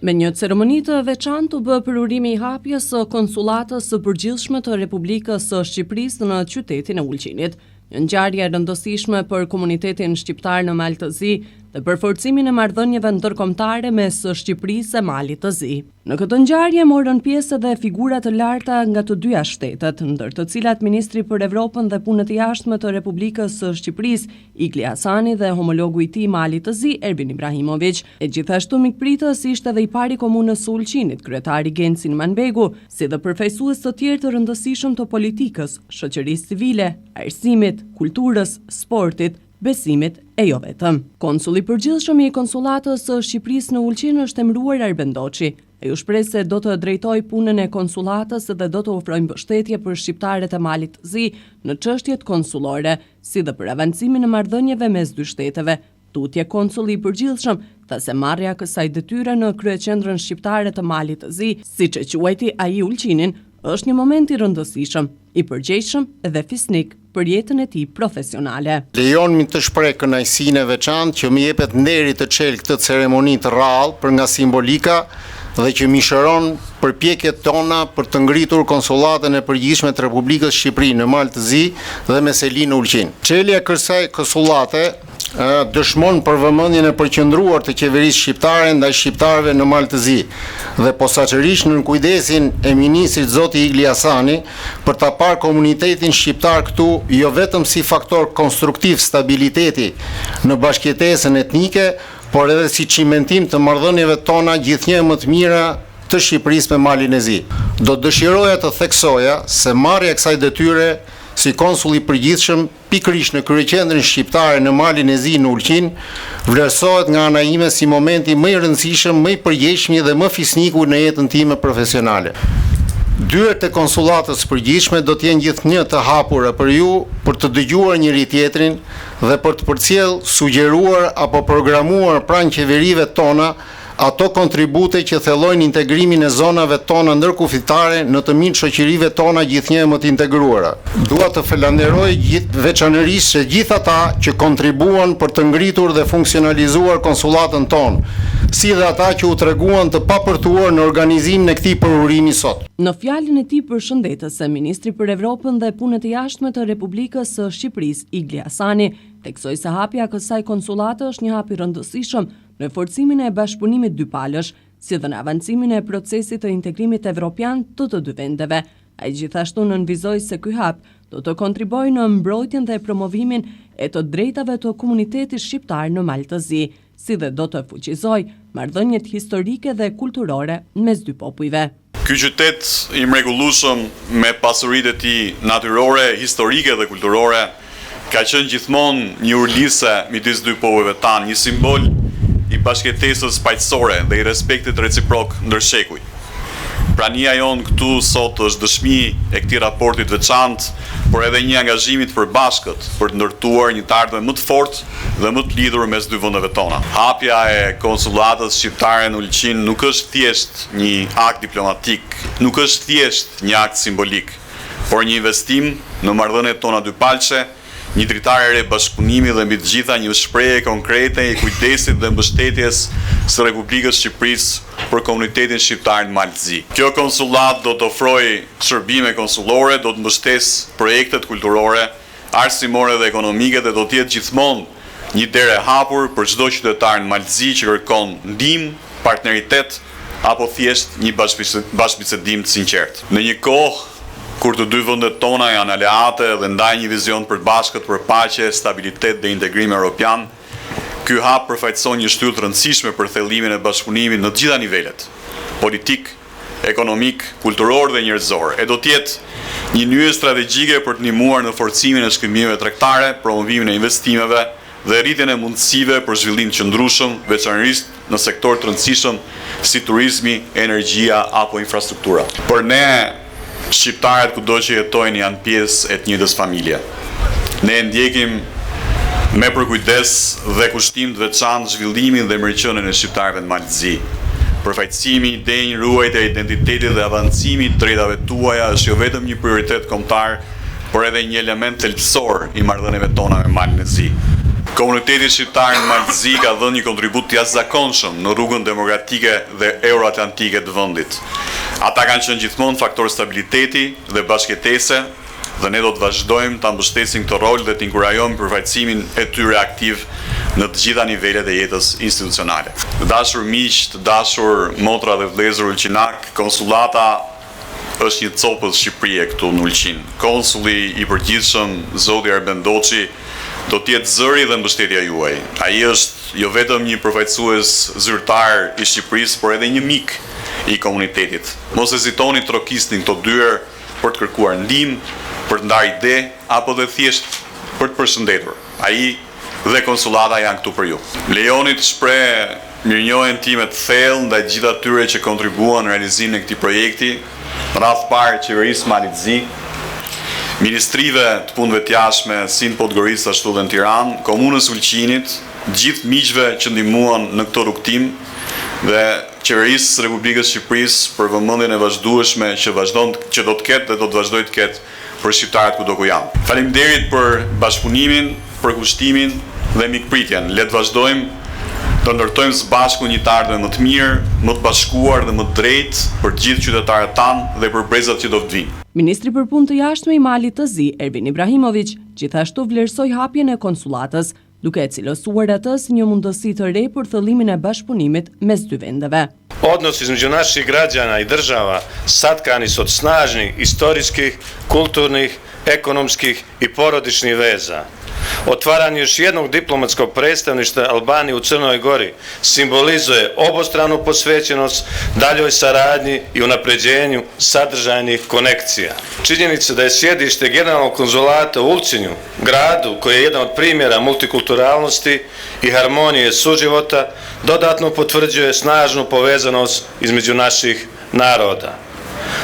Me një ceremoni të veçantë u bë përurimi i hapjes së konsullatës së përgjithshme të Republikës së Shqipërisë në qytetin e Ulqinit, një ngjarje e rëndësishme për komunitetin shqiptar në Mal të Zi dhe për forcimin e marrëdhënieve ndërkombëtare mes Shqipërisë e Malit të Zi. Në këtë ngjarje morën pjesë edhe figura të larta nga të dyja shtetet, ndër të cilat ministri për Evropën dhe punët e jashtme të Republikës së Shqipërisë, Igli Hasani dhe homologu i tij Malit të Zi, Erbin Ibrahimović. E gjithashtu mikpritës ishte edhe i pari komunës së Ulqinit, kryetari Genci Manbegu, si dhe përfaqësues të tjerë të rëndësishëm të politikës, shoqërisë civile, arsimit, kulturës, sportit, besimit e jo vetëm. Konsulli përgjithshëm i konsullatës së Shqipërisë në Ulqin është emëruar Arben Doçi. Ai u shpreh se do të drejtojë punën e konsullatës dhe do të ofrojë mbështetje për shqiptarët e Malit të Zi në çështjet konsullore, si dhe për avancimin e marrëdhënieve mes dy shteteve. Tutje konsulli i përgjithshëm tha se marrja e kësaj detyre në kryeqendrën shqiptare të Malit të Zi, siç e quajti ai Ulqinin, është një moment i rëndësishëm, i përgjegjshëm dhe fisnik për jetën e tij profesionale. Lejon-mi të shpreh kënaqësinë e veçantë që më jepet nderi të çel këtë ceremoni të rrallë për nga simbolika dhe që mi shëron përpjekjet tona për të ngritur konsullatën e përgjithshme të Republikës Shqipëri në Mal të Zi dhe me seli në Ulqin. Çelja e kësaj konsullate dëshmon për vëmendjen e përqendruar të qeverisë shqiptare ndaj shqiptarëve në Mal të Zi dhe posaçërisht në kujdesin e ministrit zoti Igli Hasani për ta parë komunitetin shqiptar këtu jo vetëm si faktor konstruktiv stabiliteti në bashkëjetesën etnike, por edhe si cimentim të marrëdhënieve tona gjithnjë më të mira të Shqipërisë me Malin e Zi. Do të dëshiroja të theksoja se marrja e kësaj detyre si konsull i përgjithshëm pikërisht në kryeqendrën shqiptare në Malin e Zi në Ulqin, vlerësohet nga ana ime si momenti më i rëndësishëm, më i përgjegjshëm dhe më fisniku në jetën time profesionale. Dyert e konsullatës përgjithshme do të jenë gjithnjë të hapura për ju për të dëgjuar njëri tjetrin dhe për të përcjell, sugjeruar apo programuar pranë qeverive tona ato kontribute që thellojnë integrimin e zonave tona ndërkufitare në të mirë shoqërive tona gjithnjë më të integruara. Dua të falenderoj veçanërisht gjithë ata që kontribuan për të ngritur dhe funksionalizuar konsullatën tonë, si dhe ata që u treguan të papërtuar në organizimin e këtij përurimi sot. Në fjalën e tij përshëndetëse, ministri për Evropën dhe punët e jashtme të Republikës së Shqipërisë, Igli Hasani, theksoi se hapja e kësaj konsullate është një hap i rëndësishëm në forcimin e bashkëpunimit dypalësh, si dhe në avancimin e procesit të integrimit evropian të të dy vendeve. Ai gjithashtu nënvizoi se ky hap do të kontribuojë në mbrojtjen dhe promovimin e të drejtave të komunitetit shqiptar në Mal të Zi, si dhe do të fuqizojë marrëdhëniet historike dhe kulturore mes dy popujve. Ky qytet i mrekullueshëm me pasuritë e tij natyrore, historike dhe kulturore ka qenë gjithmonë një urlisë midis dy popujve tanë, një simbol i bashkëjetesës paqësore dhe i respektit reciprok ndër shekuj. Prania jonë këtu sot është dëshmi e këtij raporti të veçantë, por edhe një angazhimi të përbashkët për të ndërtuar një të ardhme më të fortë dhe më të lidhur mes dy vendeve tona. Hapja e konsullatës shqiptare në Ulqin nuk është thjesht një akt diplomatik, nuk është thjesht një akt simbolik, por një investim në marrëdhëniet tona dypalçe, një dritare e re bashkëpunimi dhe mbi të gjitha një shprehje konkrete e kujdesit dhe mbështetjes së Republikës Shqipërisë për komunitetin shqiptar në Mal të Zi. Kjo konsullat do të ofrojë shërbime konsullore, do të mbështesë projektet kulturore, arsimore dhe ekonomike dhe do të jetë gjithmonë një derë e hapur për çdo qytetar në Mal të Zi që kërkon ndihmë, partneritet apo thjesht një bashkëbisedim të sinqert. Në një kohë kur të dy vendet tona janë aleate dhe ndajnë një vizion të përbashkët për paqe, stabilitet dhe integrim evropian, ky hap përfaqëson një shtyllë të rëndësishme për thellimin e bashkëpunimit në të gjitha nivelet, politik, ekonomik, kulturor dhe njerëzor. E do të jetë një nyje strategjike për të ndihmuar në forcimin e shkëmbimeve tregtare, promovimin e investimeve dhe rritjen e mundësive për zhvillim të qëndrueshëm, veçanërisht në sektor të rëndësishëm si turizmi, energjia apo infrastruktura. Për ne shqiptarët kudo që jetojnë janë pjesë e të njëjtës familje. Ne ndjekim me përkujdes dhe kushtim të veçantë zhvillimin dhe mirëqenien e shqiptarëve në Mal të Zi. Përfaqësimi, denjë, ruajtja e identitetit dhe avancimi i drejtave tuaja është jo vetëm një prioritet kombëtar, por edhe një element thelbësor i marrëdhënieve tona me Malin e Zi. Komuniteti shqiptar në Maltëzi ka dhënë një kontribut të jashtëzakonshëm në rrugën demokratike dhe euroatlantike të vendit. Ata kanë qenë gjithmonë faktor stabiliteti dhe bashkëtese dhe ne do të vazhdojmë ta mbështesim këtë rol dhe të inkurajojmë përfaqësimin e tyre aktiv në të gjitha nivelet e jetës institucionale. Të dashur miq, të dashur motra dhe vëllezër ulqinak, konsullata është një copës Shqipërie këtu në Ulqin. Konsulli i përgjithshëm zoti Arben Doçi do të jetë zëri dhe mbështetja juaj. Ai është jo vetëm një përfaqësues zyrtar i Shqipërisë, por edhe një mik i komunitetit. Mos hezitoni të trokisni këto dyert për të kërkuar ndihmë, për të ndarë ide apo dhe thjesht për të përshëndetur. Ai dhe konsullata janë këtu për ju. Lejoni të shpreh mirënjohjen time të thellë ndaj gjithë atyre që kontribuan në realizimin e këtij projekti, në radhë parë qeverisë Malitëzi, ministrive të punëve të jashtme si në Podgoricë ashtu dhe në Tiranë, komunës Ulqinit, gjithë miqve që ndihmuan në këtë rrugtim dhe qeverisë së Republikës Shqipërisë për vëmendjen e vazhdueshme që do të ketë dhe do të vazhdojë të ketë për shqiptarët kudo ku janë. Faleminderit për bashkëpunimin, për kushtimin dhe mikpritjen. Le të vazhdojmë të ndërtojmë së bashku një të ardhme më të mirë, më të bashkuar dhe më të drejtë për gjithë qytetarët tanë dhe për brezat që do të vinë. Ministri për punë të jashtme i Malit të Zi, Ervin Ibrahimović, gjithashtu vlerësoi hapjen e konsullatës, duke e cilësuar atë si një mundësi të re për thëllimin e bashkëpunimit mes dy vendeve. Odnos između naših građana i država satkani su od snažnih istorijskih, kulturnih, ekonomskih i porodičnih veza. Otvaranje još jednog diplomatskog predstavništva Albanije u Crnoj Gori simbolizuje obostranu posvećenost daljoj saradnji i unapređenju sadržajnih konekcija. Činjenica da je sjedište generalnog konzulata u Ulcinju, gradu koji je jedan od primjera multikulturalnosti i harmonije suživota, dodatno potvrđuje snažnu povezanost između naših naroda.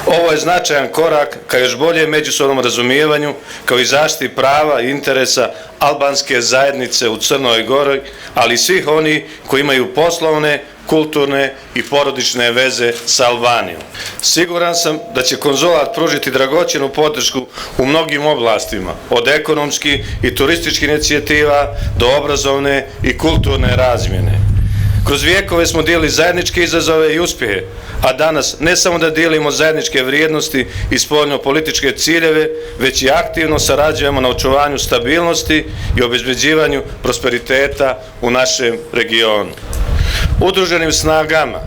Ovo je značajan korak ka još bolje međusobnom razumijevanju, kao i zaštiti prava i interesa albanske zajednice u Crnoj Gori, ali i svih oni koji imaju poslovne, kulturne i porodične veze sa Albanijom. Siguran sam da će konzulat pružiti dragocjenu podršku u mnogim oblastima, od ekonomskih i turističkih inicijativa do obrazovne i kulturne razmjene. Kroz vijekove smo dijelili zajedničke izazove i uspjehe, a danas ne samo da dijelimo zajedničke vrijednosti i spoljno-političke ciljeve, već i aktivno sarađujemo na očuvanju stabilnosti i obezbeđivanju prosperiteta u našem regionu. Udruženim snagama,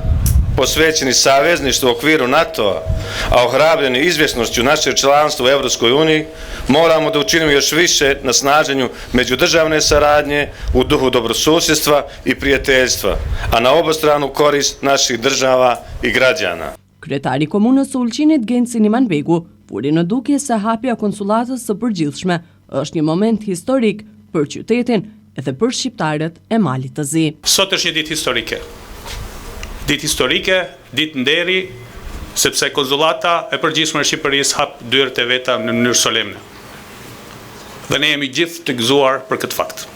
posvećeni savezništvu u okviru NATO-a, a ohrabljeni izvjesnošću našeg članstva u Evropskoj uniji, moramo da učinimo još više na snaženju međudržavne saradnje u duhu dobrosusjedstva i prijateljstva, a na obostranu korist naših država i građana. Kryetari komunës së Ulqinit Genci Nimanbegu vuri në dukje se hapja konsullatës së përgjithshme është një moment historik për qytetin edhe për shqiptarët e Malit të Zi. Sot është një ditë historike. Ditë historike, ditë nderi, sepse konsullata e përgjithshme e Shqipërisë hap dyert e veta në mënyrë solemne. Dhe ne jemi gjithë të gëzuar për këtë fakt.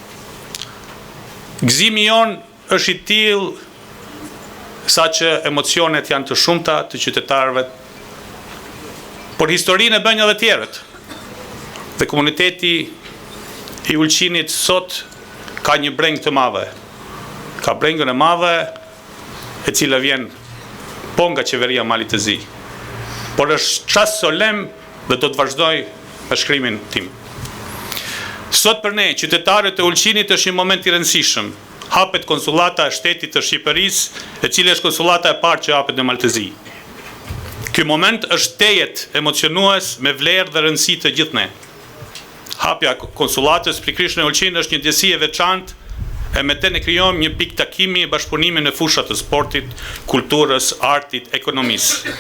Gëzimi jon është i tillë saqë emocionet janë të shumta të qytetarëve, por historinë e bën edhe tjerët. Dhe komuniteti i Ulqinit sot ka një breng të madhe. Ka brengën e madhe e cila vjen po nga qeveria Malit të Zi. Por është çast solem dhe do të vazhdoj me shkrimin tim. Sot për ne, qytetarët e Ulqinit, është një moment i rëndësishëm. Hapet konsullata e shtetit të Shqipërisë, e cila është konsullata e parë që hapet në Malë të Zi. Ky moment është tejet emocionues me vlerë dhe rëndësi të gjithë ne. Hapja konsullatës pikërisht në Ulqin është një ndjesi e veçantë e me të ne krijojmë një pikë takimi e bashkëpunimi në fushat të sportit, kulturës, artit, ekonomisë.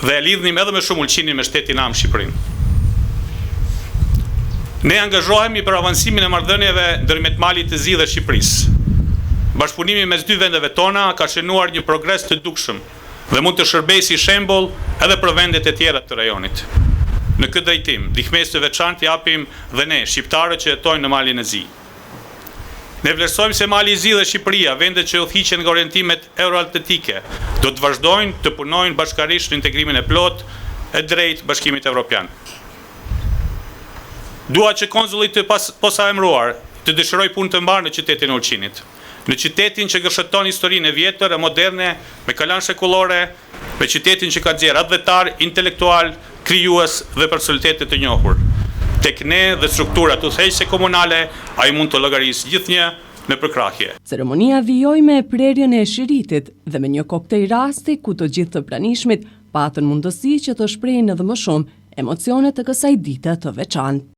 Dhe e lidhnim edhe me shumë Ulqinin me shtetin amë Shqipërinë. Ne angazhohemi për avancimin e marrëdhënieve ndërmjet Malit të Zi dhe Shqipërisë. Bashkëpunimi mes dy vendeve tona ka shënuar një progres të dukshëm dhe mund të shërbejë si shembull edhe për vendet e tjera të rajonit. Në këtë drejtim, ndihmesë të veçantë japim dhe ne, shqiptarët që jetojnë në Malin e Zi. Ne vlerësojmë se Mali i Zi dhe Shqipëria, vendet që udhëhiqen nga orientimet euroatlantike, do të vazhdojnë të punojnë bashkërisht në integrimin e plot e drejt Bashkimit Evropian. Dua që konsulli të posaemëruar të dëshiroj punë të mbarë në qytetin e Ulqinit. Në qytetin që gëshëton historinë e vjetër e moderne, me kalan shekullore, me qytetin që ka nxjerrë advetar, intelektual, krijues dhe personalitetet të njohur. Tek ne dhe strukturat udhëheqëse komunale, ai mund të llogarisë gjithnjë në përkrahje. Ceremonia vijoi me prerjen e shiritit dhe me një koktejl rasti ku të gjithë të pranishmit patën mundësi që të shprehin edhe më shumë emocionet të kësaj dite të veçantë.